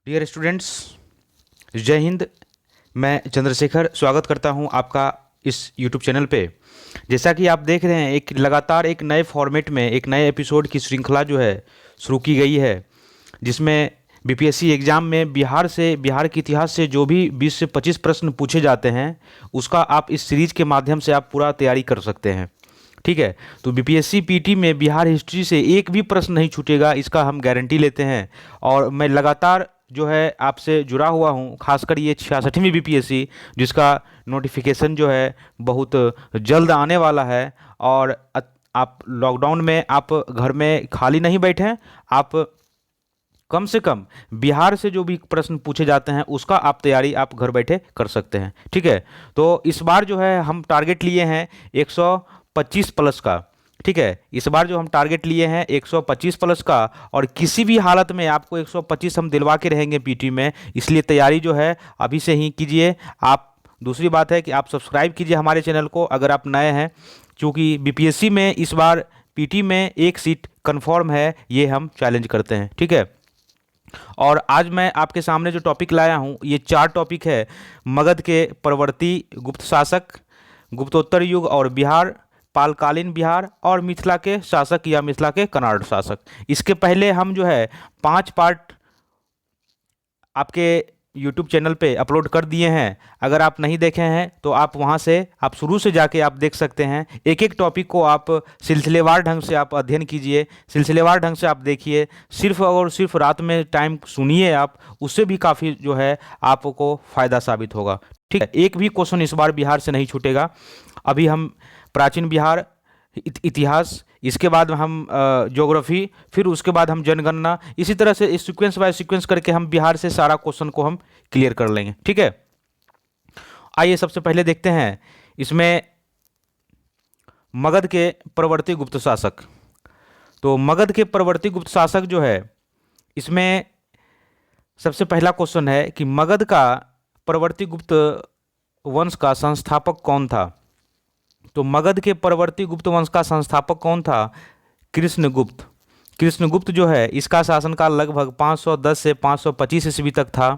Dear students, जय हिंद। मैं चंद्रशेखर स्वागत करता हूं आपका इस यूट्यूब चैनल पे। जैसा कि आप देख रहे हैं, एक लगातार एक नए फॉर्मेट में एक नए एपिसोड की श्रृंखला जो है शुरू की गई है, जिसमें बीपीएससी एग्ज़ाम में बिहार के इतिहास से जो भी 20 से 25 प्रश्न पूछे जाते हैं, उसका आप इस सीरीज के माध्यम से आप पूरा तैयारी कर सकते हैं। ठीक है। तो बीपीएससी पीटी में बिहार हिस्ट्री से एक भी प्रश्न नहीं छूटेगा, इसका हम गारंटी लेते हैं। और मैं लगातार जो है आपसे जुड़ा हुआ हूँ, खासकर ये 66वीं बीपीएससी, जिसका नोटिफिकेशन जो है बहुत जल्द आने वाला है। और आप लॉकडाउन में आप घर में खाली नहीं बैठें, आप कम से कम बिहार से जो भी प्रश्न पूछे जाते हैं उसका आप तैयारी आप घर बैठे कर सकते हैं। ठीक है। तो इस बार जो है हम टारगेट लिए हैं 125 प्लस का। ठीक है। इस बार जो हम टारगेट लिए हैं 125 प्लस का, और किसी भी हालत में आपको 125 हम दिलवा के रहेंगे पीटी में। इसलिए तैयारी जो है अभी से ही कीजिए आप। दूसरी बात है कि आप सब्सक्राइब कीजिए हमारे चैनल को अगर आप नए हैं, क्योंकि बीपीएससी में इस बार पीटी में एक सीट कन्फर्म है, ये हम चैलेंज करते हैं। ठीक है। और आज मैं आपके सामने जो टॉपिक लाया हूँ, ये 4 टॉपिक है। मगध के परवर्ती गुप्त शासक, गुप्तोत्तर युग और बिहार, पालकालीन बिहार, और मिथिला के शासक या मिथिला के कन्नाड़ शासक। इसके पहले हम जो है 5 पार्ट आपके यूट्यूब चैनल पे अपलोड कर दिए हैं। अगर आप नहीं देखे हैं तो आप वहाँ से आप शुरू से जाके आप देख सकते हैं। एक एक टॉपिक को आप सिलसिलेवार ढंग से आप अध्ययन कीजिए, सिलसिलेवार ढंग से आप देखिए। सिर्फ और सिर्फ रात में टाइम सुनिए आप, उससे भी काफ़ी जो है आपको फ़ायदा साबित होगा। ठीक है। एक भी क्वेश्चन इस बार बिहार से नहीं छूटेगा। अभी हम प्राचीन बिहार इतिहास, इसके बाद हम ज्योग्राफी, फिर उसके बाद हम जनगणना, इसी तरह से इस सीक्वेंस बाय सीक्वेंस करके हम बिहार से सारा क्वेश्चन को हम क्लियर कर लेंगे। ठीक है। आइए सबसे पहले देखते हैं इसमें मगध के परवर्ती गुप्त शासक। तो मगध के परवर्ती गुप्त शासक जो है, इसमें सबसे पहला क्वेश्चन है कि मगध का परवर्ती गुप्त वंश का संस्थापक कौन था। तो मगध के परवर्ती गुप्त वंश का संस्थापक कौन था? कृष्णगुप्त। कृष्णगुप्त जो है, इसका शासनकाल लगभग 510 से 525 ईस्वी तक था।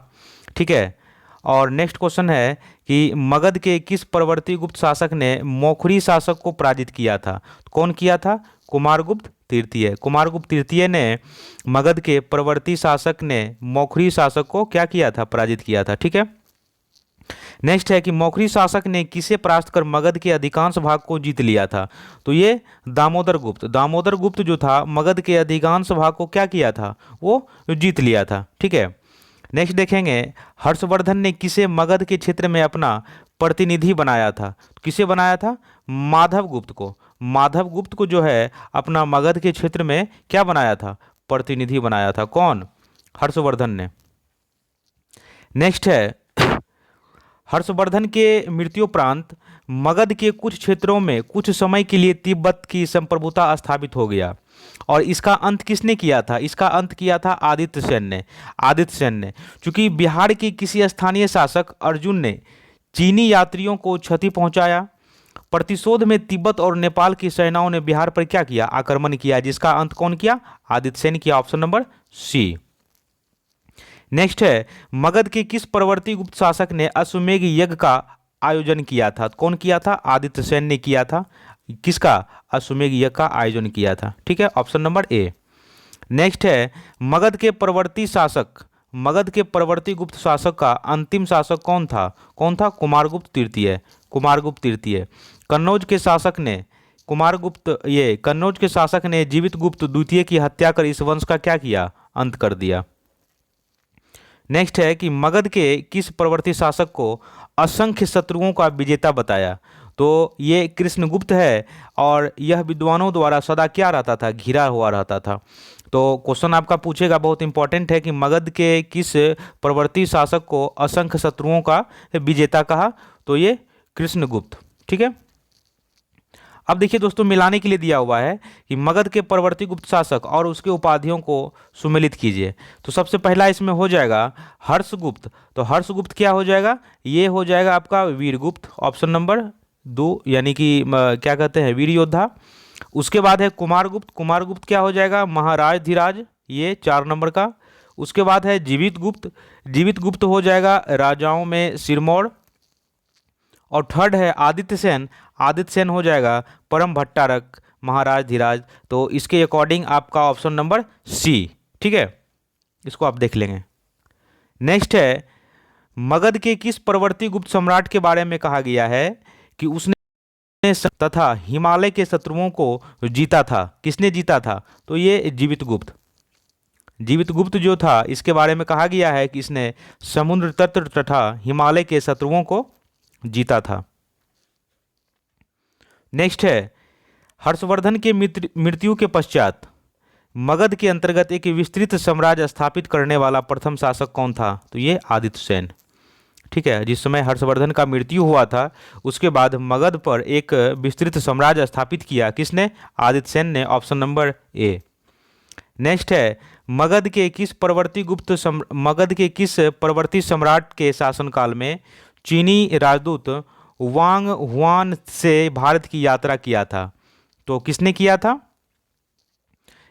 ठीक है। और नेक्स्ट क्वेश्चन है कि मगध के किस परवर्ती गुप्त शासक ने मौखरी शासक को पराजित किया था? कौन किया था? कुमारगुप्त तृतीय। कुमारगुप्त तृतीय ने मगध के परवर्ती शासक ने मौखरी शासक को क्या किया था? पराजित किया था। ठीक है। नेक्स्ट है कि मौखरी शासक ने किसे परास्त कर मगध के अधिकांश भाग को जीत लिया था? तो ये दामोदर गुप्त। दामोदर गुप्त जो था, मगध के अधिकांश भाग को क्या किया था? वो जीत लिया था। ठीक है। नेक्स्ट देखेंगे, हर्षवर्धन ने किसे मगध के क्षेत्र में अपना प्रतिनिधि बनाया था? किसे बनाया था? माधव गुप्त को। माधव गुप्त को जो है अपना मगध के क्षेत्र में क्या बनाया था? प्रतिनिधि बनाया था। कौन? हर्षवर्धन ने। नेक्स्ट है, हर्षवर्धन के मृत्युपरांत मगध के कुछ क्षेत्रों में कुछ समय के लिए तिब्बत की संप्रभुता स्थापित हो गया। और इसका अंत किसने किया था? इसका अंत किया था आदित्य सेन ने। आदित्य सेन ने। चूंकि बिहार के किसी स्थानीय शासक अर्जुन ने चीनी यात्रियों को क्षति पहुंचाया, प्रतिशोध में तिब्बत और नेपाल की सेनाओं ने बिहार पर क्या किया? आक्रमण किया, जिसका अंत कौन किया? आदित्य सेन किया। Option number C. नेक्स्ट है, मगध के किस परवर्ती गुप्त शासक ने अश्वमेध यज्ञ का आयोजन किया था? कौन किया था? आदित्य सेन ने किया था। किसका? अश्वमेध यज्ञ का आयोजन किया था। ठीक है। Option number A. नेक्स्ट है, मगध के परवर्ती शासक, मगध के परवर्ती गुप्त शासक का अंतिम शासक कौन था? कौन था? कुमारगुप्त तृतीय। कुमारगुप्त तृतीय। कन्नौज के शासक ने कन्नौज के शासक ने जीवित गुप्त द्वितीय की हत्या कर इस वंश का क्या किया? अंत कर दिया। नेक्स्ट है कि मगध के किस परवर्ती शासक को असंख्य शत्रुओं का विजेता बताया? तो ये कृष्णगुप्त है, और यह विद्वानों द्वारा सदा क्या रहता था? घिरा हुआ रहता था। तो क्वेश्चन आपका पूछेगा, बहुत इंपॉर्टेंट है, कि मगध के किस परवर्ती शासक को असंख्य शत्रुओं का विजेता कहा? तो ये कृष्णगुप्त। ठीक है। अब देखिए दोस्तों, मिलाने के लिए दिया हुआ है कि मगध के परवर्ती गुप्त शासक और उसके उपाधियों को सुमेलित कीजिए। तो सबसे पहला इसमें हो जाएगा हर्षगुप्त। तो हर्षगुप्त क्या हो जाएगा? ये हो जाएगा आपका वीरगुप्त। ऑप्शन नंबर 2, यानी कि क्या कहते हैं? वीर योद्धा। उसके बाद है कुमारगुप्त। कुमारगुप्त क्या हो जाएगा? महाराज धीराज, ये 4 नंबर का। उसके बाद है जीवित गुप्त। जीवित गुप्त हो जाएगा राजाओं में सिरमौर। और थर्ड है आदित्य सेन। आदित्य सेन हो जाएगा परम भट्टारक महाराज धीराज। तो इसके अकॉर्डिंग आपका ऑप्शन नंबर सी, ठीक है, इसको आप देख लेंगे। नेक्स्ट है मगध के किस परवर्ती गुप्त सम्राट के बारे में कहा गया है कि उसने तथा हिमालय के शत्रुओं को जीता था। किसने जीता था? तो ये जीवित गुप्त। जीवित गुप्त जो था इसके बारे में कहा गया है कि इसने समुद्र तट तथा हिमालय के शत्रुओं को जीता था। नेक्स्ट है हर्षवर्धन के मृत्यु के पश्चात मगध के अंतर्गत एक विस्तृत साम्राज्य स्थापित करने वाला प्रथम शासक कौन था? तो ये आदित्य सेन, ठीक है। जिस समय हर्षवर्धन का मृत्यु हुआ था उसके बाद मगध पर एक विस्तृत साम्राज्य स्थापित किया। किसने? आदित्य सेन ने। Option number A. नेक्स्ट है मगध के किस परवर्ती सम्राट के शासनकाल में चीनी राजदूत वांग हुआन से भारत की यात्रा किया था? तो किसने किया था?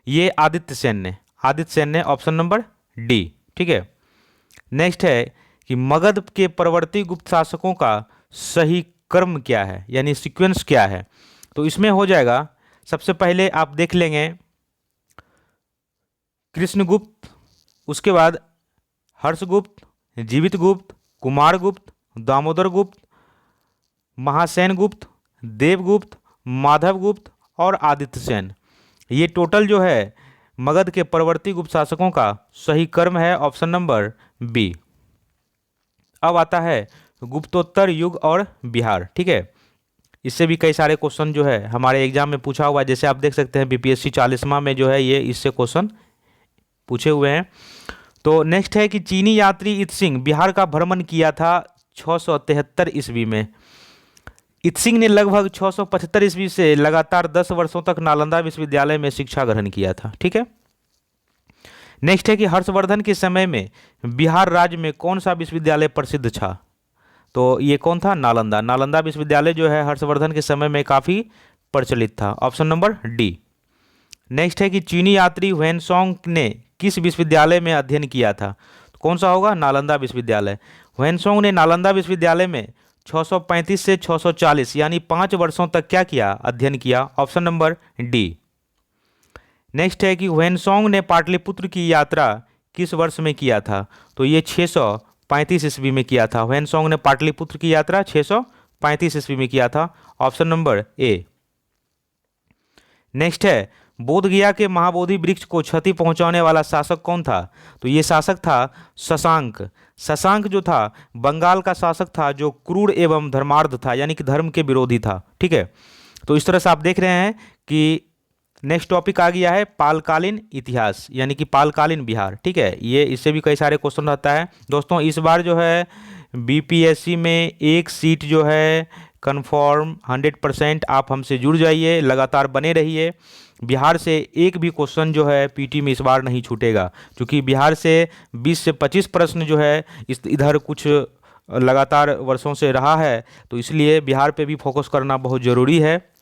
ये आदित्य सेन ने। आदित्य सेन ने, ऑप्शन नंबर डी, ठीक है। नेक्स्ट है कि मगध के परवर्ती गुप्त शासकों का सही क्रम क्या है, यानी सीक्वेंस क्या है? तो इसमें हो जाएगा, सबसे पहले आप देख लेंगे कृष्णगुप्त, उसके बाद हर्षगुप्त, जीवित गुप्त, कुमार गुप्त, दामोदर गुप्त, महासेन गुप्त, देवगुप्त, माधव गुप्त और आदित्य सेन। ये टोटल जो है मगध के परवर्ती गुप्त शासकों का सही क्रम है। Option number B. अब आता है गुप्तोत्तर युग और बिहार, ठीक है। इससे भी कई सारे क्वेश्चन जो है हमारे एग्जाम में पूछा हुआ है। जैसे आप देख सकते हैं बीपीएससी 40वां में जो है ये इससे क्वेश्चन पूछे हुए हैं। तो नेक्स्ट है कि चीनी यात्री इत्सिंग बिहार का भ्रमण किया था 673 ईस्वी में। इत्सिंग ने लगभग 675 ईस्वी से लगातार 10 वर्षों तक नालंदा विश्वविद्यालय में शिक्षा ग्रहण किया था, ठीक है। नेक्स्ट है कि हर्षवर्धन के समय में बिहार राज्य में कौन सा विश्वविद्यालय प्रसिद्ध था? तो ये कौन था? नालंदा। नालंदा विश्वविद्यालय जो है हर्षवर्धन के समय में काफ़ी प्रचलित था। Option number D. नेक्स्ट है कि चीनी यात्री ह्वेनसोंग ने किस विश्वविद्यालय में अध्ययन किया था? तो कौन सा होगा? नालंदा विश्वविद्यालय। ह्वेनसोंग ने नालंदा विश्वविद्यालय में 635 से 640 यानी 5 वर्षों तक क्या किया? अध्ययन किया। Option number D. नेक्स्ट है कि ह्वेनसोंग ने पाटलिपुत्र की यात्रा किस वर्ष में किया था? तो ये 635 ईस्वी में किया था। ह्वेनसोंग ने पाटलिपुत्र की यात्रा 635 ईस्वी में किया था। Option number A. नेक्स्ट है बोध गया के महाबोधि वृक्ष को क्षति पहुंचाने वाला शासक कौन था? तो ये शासक था शशांक। शशांक जो था बंगाल का शासक था जो क्रूर एवं धर्मार्ध था, यानी कि धर्म के विरोधी था, ठीक है। तो इस तरह से आप देख रहे हैं कि नेक्स्ट टॉपिक आ गया है पालकालीन इतिहास, यानी कि पालकालीन बिहार, ठीक है। ये इससे भी कई सारे क्वेश्चन रहता है दोस्तों। इस बार जो है बीपीएससी में एक सीट जो है कन्फर्म 100%। आप हमसे जुड़ जाइए, लगातार बने रहिए। बिहार से एक भी क्वेश्चन जो है पीटी में इस बार नहीं छूटेगा, क्योंकि बिहार से 20 से 25 प्रश्न जो है इधर कुछ लगातार वर्षों से रहा है, तो इसलिए बिहार पे भी फोकस करना बहुत ज़रूरी है।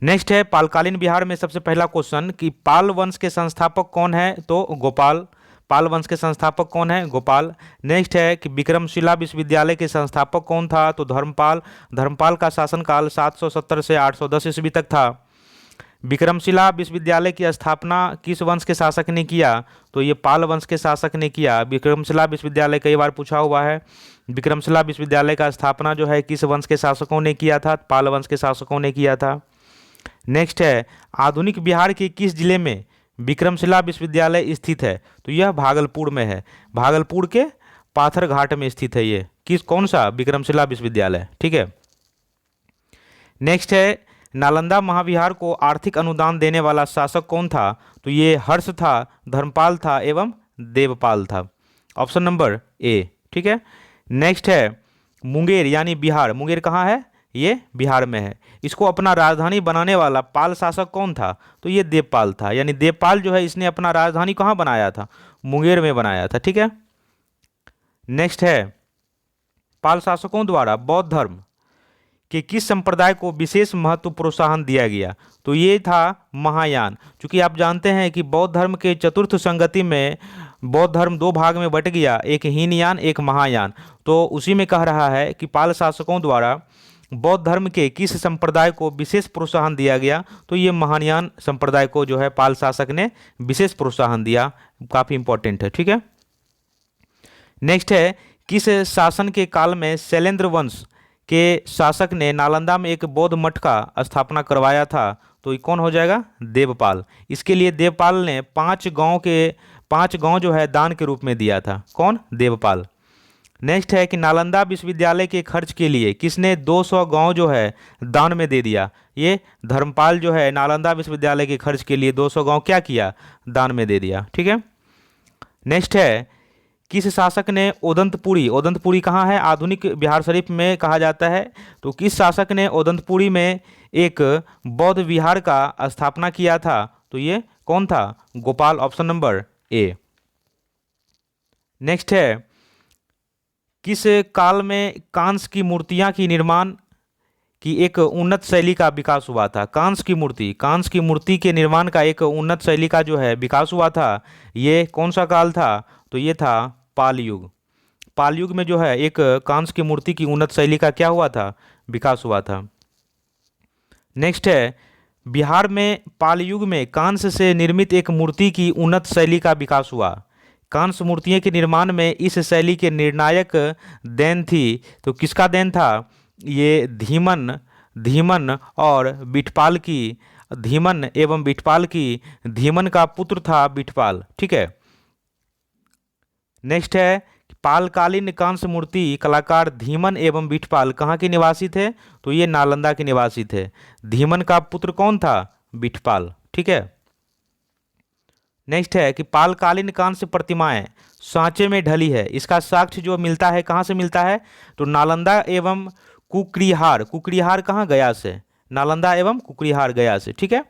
नेक्स्ट है पालकालीन बिहार में सबसे पहला क्वेश्चन कि पाल वंश के संस्थापक कौन है? तो गोपाल। पाल वंश के संस्थापक कौन है? गोपाल। नेक्स्ट है कि विक्रमशिला विश्वविद्यालय के संस्थापक कौन था? तो धर्मपाल। धर्मपाल का शासनकाल 770 से 810 ईस्वी तक था। विक्रमशिला विश्वविद्यालय की स्थापना किस वंश के शासक ने किया? तो ये पाल वंश के शासक ने किया। विक्रमशिला विश्वविद्यालय कई बार पूछा हुआ है। विक्रमशिला विश्वविद्यालय का स्थापना जो है किस वंश के शासकों ने किया था? पाल वंश के शासकों ने किया था। नेक्स्ट है आधुनिक बिहार के किस जिले में विक्रमशिला विश्वविद्यालय स्थित है? तो यह भागलपुर में है। भागलपुर के पाथर घाट में स्थित है ये। कौन सा? विक्रमशिला विश्वविद्यालय, ठीक है। नेक्स्ट है नालंदा महाविहार को आर्थिक अनुदान देने वाला शासक कौन था? तो ये हर्ष था, धर्मपाल था एवं देवपाल था। ऑप्शन नंबर ए, ठीक है। नेक्स्ट है मुंगेर, यानी बिहार। मुंगेर कहाँ है? ये बिहार में है। इसको अपना राजधानी बनाने वाला पाल शासक कौन था? तो ये देवपाल था, यानी देवपाल जो है इसने अपना राजधानी कहाँ बनाया था? मुंगेर में बनाया था, ठीक है। नेक्स्ट है पाल शासकों द्वारा बौद्ध धर्म के किस संप्रदाय को विशेष महत्व प्रोत्साहन दिया गया? तो ये था महायान। क्योंकि आप जानते हैं कि बौद्ध धर्म के चतुर्थ संगति में बौद्ध धर्म दो भाग में बट गया, एक हीनयान एक महायान। तो उसी में कह रहा है कि पाल शासकों द्वारा बौद्ध धर्म के किस संप्रदाय को विशेष प्रोत्साहन दिया गया? तो ये महायान संप्रदाय को जो है पाल शासक ने विशेष प्रोत्साहन दिया। काफी इंपॉर्टेंट है, ठीक है। नेक्स्ट है, किस शासन के काल में शैलेंद्र वंश के शासक ने नालंदा में एक बौद्ध मठ का स्थापना करवाया था? तो ये कौन हो जाएगा? देवपाल। इसके लिए देवपाल ने 5 गांव जो है दान के रूप में दिया था। कौन? देवपाल। नेक्स्ट है कि नालंदा विश्वविद्यालय के खर्च के लिए किसने 200 गांव जो है दान में दे दिया? ये धर्मपाल जो है नालंदा विश्वविद्यालय के खर्च के लिए 200 गांव क्या किया? दान में दे दिया, ठीक है। नेक्स्ट है, किस शासक ने ओदंतपुरी कहाँ है? आधुनिक बिहार शरीफ में कहा जाता है। तो किस शासक ने ओदंतपुरी में एक बौद्ध विहार का स्थापना किया था? तो ये कौन था? Gopal, option number A. Next है, किस काल में कांस्य की मूर्तियां की निर्माण की एक उन्नत शैली का विकास हुआ था? कांस्य की मूर्ति के निर्माण का एक उन्नत शैली का जो है विकास हुआ था, ये कौन सा काल था? तो ये था पाल युग। पाल युग में जो है एक कांस्य की मूर्ति की उन्नत शैली का क्या हुआ था? विकास हुआ था। नेक्स्ट है, बिहार में पाल युग में कांस्य से निर्मित एक मूर्ति की उन्नत शैली का विकास हुआ। कांस्य मूर्तियों के निर्माण में इस शैली के निर्णायक देन थी। तो किसका देन था? ये धीमन और बिठपाल की, धीमन का पुत्र था बिठपाल, ठीक है। नेक्स्ट है, पालकालीन कांस्य मूर्ति कलाकार धीमन एवं बिठपाल कहाँ के निवासी थे? तो ये नालंदा के निवासी थे। धीमन का पुत्र कौन था? बिठपाल, ठीक है। नेक्स्ट है कि पालकालीन कांस्य प्रतिमाएं सांचे में ढली है, इसका साक्ष्य जो मिलता है कहाँ से मिलता है? तो नालंदा एवं कुकड़ीहार कहाँ? गया से। नालंदा एवं कुकड़ीहार गया से, ठीक है।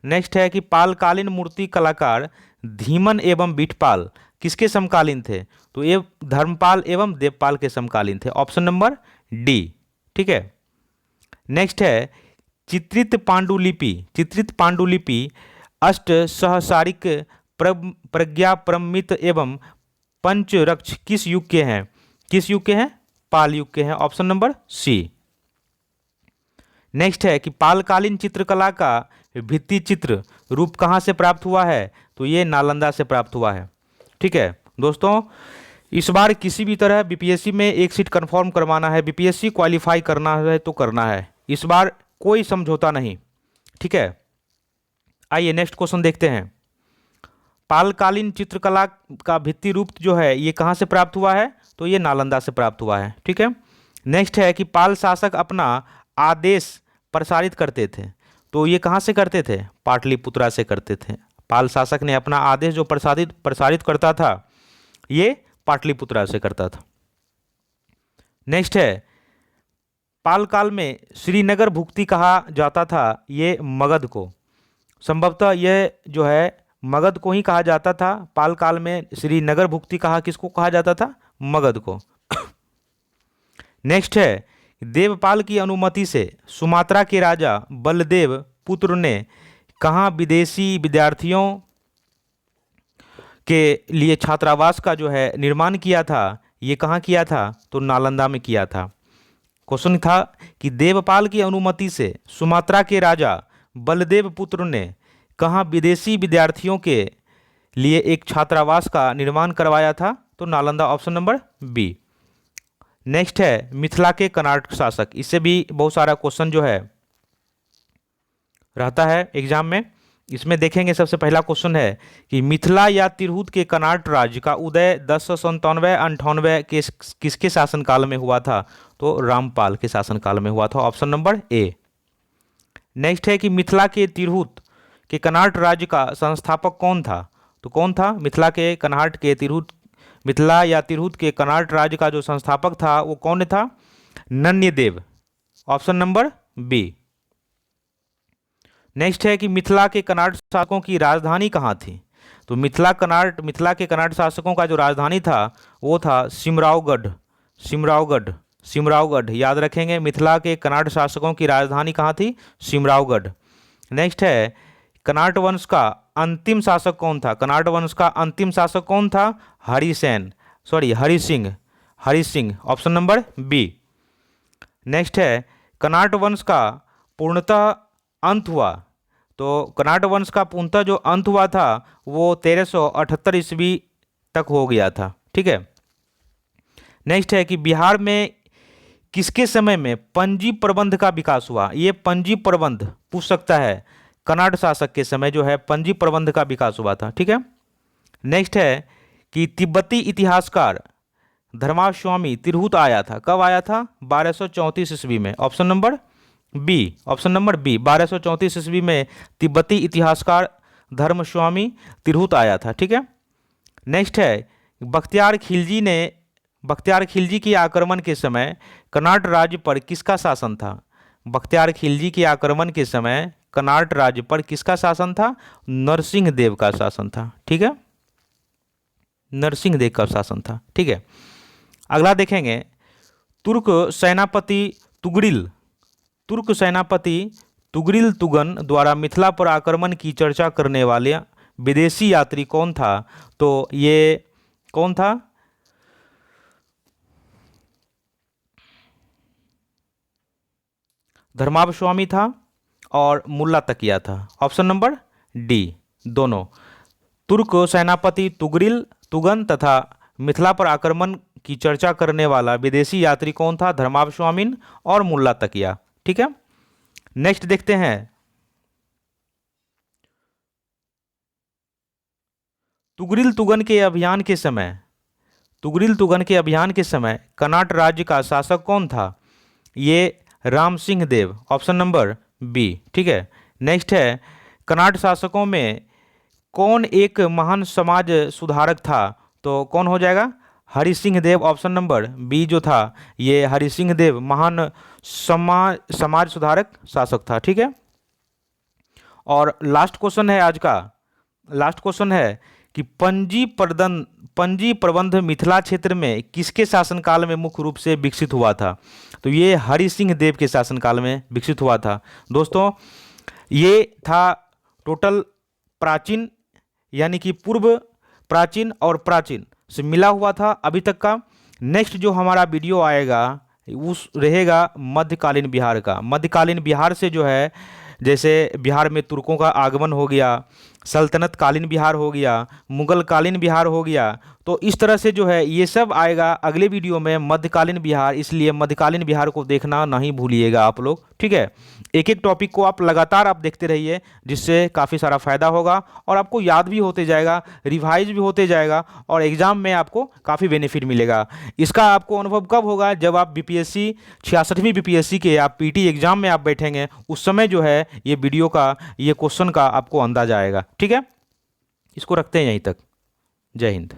नेक्स्ट है कि पालकालीन मूर्ति कलाकार धीमन एवं बिठपाल किसके समकालीन थे? तो ये धर्मपाल एवं देवपाल के समकालीन थे, ऑप्शन नंबर डी, ठीक है। नेक्स्ट है, चित्रित पांडुलिपि अष्ट सहसारिक प्रज्ञा प्रमित एवं पंचरक्ष किस युग के हैं? पाल युग के हैं, ऑप्शन नंबर सी। नेक्स्ट है कि पालकालीन चित्रकला का भित्ति चित्र रूप कहाँ से प्राप्त हुआ है? तो ये नालंदा से प्राप्त हुआ है, ठीक है। दोस्तों, इस बार किसी भी तरह बीपीएससी में एक सीट कंफर्म करवाना है, बीपीएससी क्वालिफाई करना है तो करना है, इस बार कोई समझौता नहीं, ठीक है। आइए नेक्स्ट क्वेश्चन देखते हैं। पालकालीन चित्रकला का भित्ति रूप जो है ये कहाँ से प्राप्त हुआ है? तो ये नालंदा से प्राप्त हुआ है, ठीक है। नेक्स्ट है कि पाल शासक अपना आदेश प्रसारित करते थे, तो ये कहाँ से करते थे? पाटलिपुत्रा से करते थे। पाल शासक ने अपना आदेश जो प्रसारित करता था ये पाटलिपुत्रा से करता था। नेक्स्ट है, पाल काल में श्रीनगर भुक्ति कहा जाता था ये मगध को। संभवतः यह जो है मगध को ही कहा जाता था। पाल काल में श्रीनगर भुक्ति किसको कहा जाता था? मगध को। नेक्स्ट है, देवपाल की अनुमति से सुमात्रा के राजा बलदेव पुत्र ने कहाँ विदेशी विद्यार्थियों के लिए छात्रावास का जो है निर्माण किया था? ये कहाँ किया था? तो नालंदा में किया था। क्वेश्चन था कि देवपाल की अनुमति से सुमात्रा के राजा बलदेव पुत्र ने कहाँ विदेशी विद्यार्थियों के लिए एक छात्रावास का निर्माण करवाया था? तो Nalanda, option number B. Next है, मिथिला के कनाट शासक, इससे भी बहुत सारा क्वेश्चन जो है रहता है एग्जाम में। इसमें देखेंगे सबसे पहला क्वेश्चन है कि मिथिला या तिरहुत के कनाट राज्य का उदय 1097-98 के किसके शासनकाल में हुआ था? तो रामपाल के शासनकाल में हुआ था, ऑप्शन नंबर ए। नेक्स्ट है कि मिथिला के तिरहुत के कनाट राज्य का संस्थापक कौन था? तो कौन था? मिथिला या तिरहुत के कनाट राज्य का जो संस्थापक था वो कौन था? Nanyadev, option number B. Next है कि मिथिला के कनाट शासकों की राजधानी कहाँ थी? तो मिथिला के कनाट शासकों का जो राजधानी था वो था सिमरावगढ़, सिमरावगढ़, याद रखेंगे। मिथिला के कनाट शासकों की राजधानी कहाँ थी? सिमरावगढ़। नेक्स्ट है, कनाट वंश का अंतिम शासक कौन था? कनाट वंश का अंतिम शासक कौन था? Hari Singh, option number B. Next है, कनाट वंश का पूर्णतः अंत हुआ, तो कनाट वंश का पूर्णतः जो अंत हुआ था वो 1378 ईस्वी तक हो गया था। ठीक है। नेक्स्ट है कि बिहार में किसके समय में पंजी प्रबंध का विकास हुआ? ये पंजी प्रबंध पूछ सकता है। कनाट शासक के समय जो है पंजी प्रबंध का विकास हुआ था। ठीक है। नेक्स्ट है कि तिब्बती इतिहासकार धर्मास्वामी तिरहुत आया था। कब आया था? 1234 ईस्वी में। ऑप्शन नंबर बी, 1234 ईस्वी में तिब्बती इतिहासकार धर्मस्वामी तिरहुत आया था। ठीक है। नेक्स्ट है, बख्तियार खिलजी के आक्रमण के समय कनाट राज्य पर किसका शासन था? बख्तियार खिलजी के आक्रमण के समय कनाट राज्य पर किसका शासन था? नरसिंह देव का शासन था। ठीक है, नरसिंह देव का शासन था। ठीक है। अगला देखेंगे, तुर्क सेनापति तुगरिल तुगन द्वारा मिथिला पर आक्रमण की चर्चा करने वाले विदेशी यात्री कौन था? तो ये कौन था? धर्मास्वामी था और मुल्ला तकिया था। ऑप्शन नंबर डी, दोनों। तुर्क सेनापति तुगरिल तुगन तथा मिथिला पर आक्रमण की चर्चा करने वाला विदेशी यात्री कौन था? धर्मास्वामी और मुल्ला तकिया। ठीक है। नेक्स्ट देखते हैं, तुगरिल तुगन के अभियान के समय कनाट राज्य का शासक कौन था? ये Ram Singh Dev. Option number B. ठीक है। नेक्स्ट है, कनाट शासकों में कौन एक महान समाज सुधारक था? तो कौन हो जाएगा? Hari Singh Dev. Option number B जो था ये हरि सिंह देव महान समाज सुधारक शासक था। ठीक है। और लास्ट क्वेश्चन है आज का, लास्ट क्वेश्चन है कि पंजी प्रबंध मिथिला क्षेत्र में किसके शासनकाल में मुख्य रूप से विकसित हुआ था? तो ये हरि सिंह देव के शासनकाल में विकसित हुआ था। दोस्तों, ये था टोटल प्राचीन, यानी कि पूर्व प्राचीन और प्राचीन से मिला हुआ था अभी तक का। नेक्स्ट जो हमारा वीडियो आएगा उस रहेगा मध्यकालीन बिहार का। मध्यकालीन बिहार से जो है, जैसे बिहार में तुर्कों का आगमन हो गया, सल्तनत कालीन बिहार हो गया, मुगल कालीन बिहार हो गया, तो इस तरह से जो है ये सब आएगा अगले वीडियो में मध्यकालीन बिहार। इसलिए मध्यकालीन बिहार को देखना नहीं भूलिएगा आप लोग। ठीक है। एक एक टॉपिक को आप लगातार देखते रहिए, जिससे काफ़ी सारा फायदा होगा और आपको याद भी होते जाएगा, रिवाइज भी होते जाएगा और एग्जाम में आपको काफ़ी बेनिफिट मिलेगा। इसका आपको अनुभव कब होगा? जब आप बीपीएससी 66वीं बीपीएससी के आप पीटी एग्जाम में आप बैठेंगे, उस समय जो है ये वीडियो का, ये क्वेश्चन का आपको अंदाजा आएगा। ठीक है। इसको रखते हैं यहीं तक। जय हिंद।